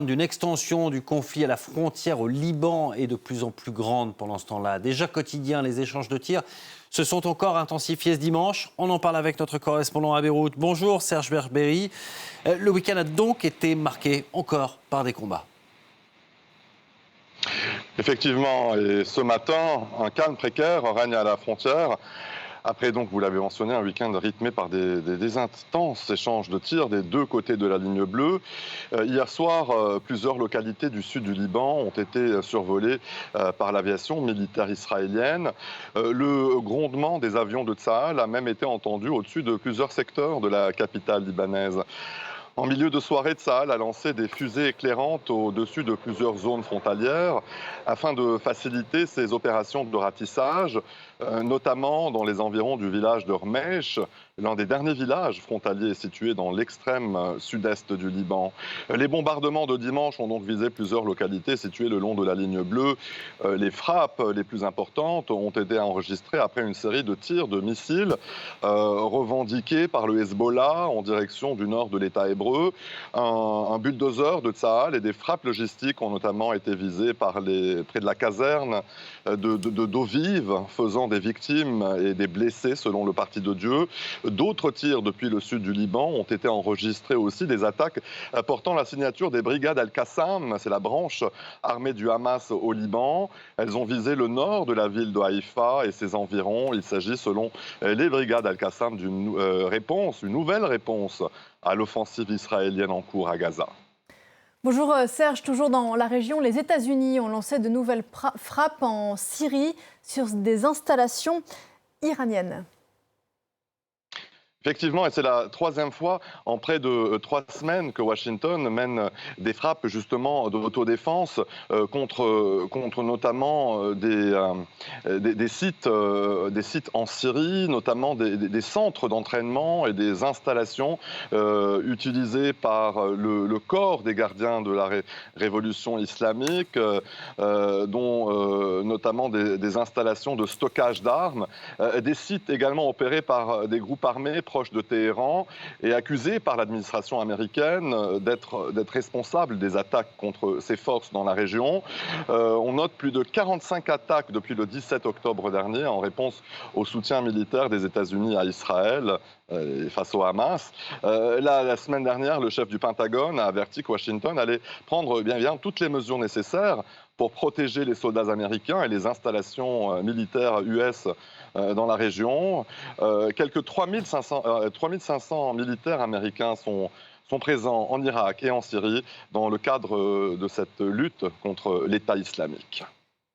D'une extension du conflit à la frontière au Liban est de plus en plus grande pendant ce temps-là. Déjà quotidien, les échanges de tirs se sont encore intensifiés ce dimanche. On en parle avec notre correspondant à Beyrouth. Bonjour Serge Berberi. Le week-end a donc été marqué encore par des combats. Effectivement, et ce matin, un calme précaire règne à la frontière. Après, donc, vous l'avez mentionné, un week-end rythmé par des intenses échanges de tirs des deux côtés de la ligne bleue. Hier soir, plusieurs localités du sud du Liban ont été survolées par l'aviation militaire israélienne. Le grondement des avions de Tsahal a même été entendu au-dessus de plusieurs secteurs de la capitale libanaise. En milieu de soirée, Tsahal a lancé des fusées éclairantes au-dessus de plusieurs zones frontalières afin de faciliter ses opérations de ratissage, notamment dans les environs du village de Rmeich, l'un des derniers villages frontaliers situés dans l'extrême sud-est du Liban. Les bombardements de dimanche ont donc visé plusieurs localités situées le long de la ligne bleue. Les frappes les plus importantes ont été enregistrées après une série de tirs de missiles revendiqués par le Hezbollah en direction du nord de l'État hébreu. Un bulldozer de Tsahal et des frappes logistiques ont notamment été visées près de la caserne d'eau vive, faisant des victimes et des blessés selon le Parti de Dieu. D'autres tirs depuis le sud du Liban ont été enregistrés aussi, des attaques portant la signature des brigades Al-Qassam, c'est la branche armée du Hamas au Liban. Elles ont visé le nord de la ville de Haïfa et ses environs. Il s'agit selon les brigades Al-Qassam d'une réponse, une nouvelle réponse à l'offensive israélienne en cours à Gaza. Bonjour Serge, toujours dans la région, les États-Unis ont lancé de nouvelles frappes en Syrie sur des installations iraniennes. Effectivement, et c'est la troisième fois en près de 3 semaines que Washington mène des frappes justement d'autodéfense contre notamment des sites en Syrie, notamment des centres d'entraînement et des installations utilisées par le corps des gardiens de la révolution islamique, dont notamment des installations de stockage d'armes, des sites également opérés par des groupes armés proche de Téhéran et accusé par l'administration américaine d'être responsable des attaques contre ses forces dans la région. On note plus de 45 attaques depuis le 17 octobre dernier en réponse au soutien militaire des États-Unis à Israël face au Hamas. La semaine dernière, le chef du Pentagone a averti que Washington allait prendre bien toutes les mesures nécessaires pour protéger les soldats américains et les installations militaires US dans la région. Quelques 3500 militaires américains sont présents en Irak et en Syrie dans le cadre de cette lutte contre l'État islamique.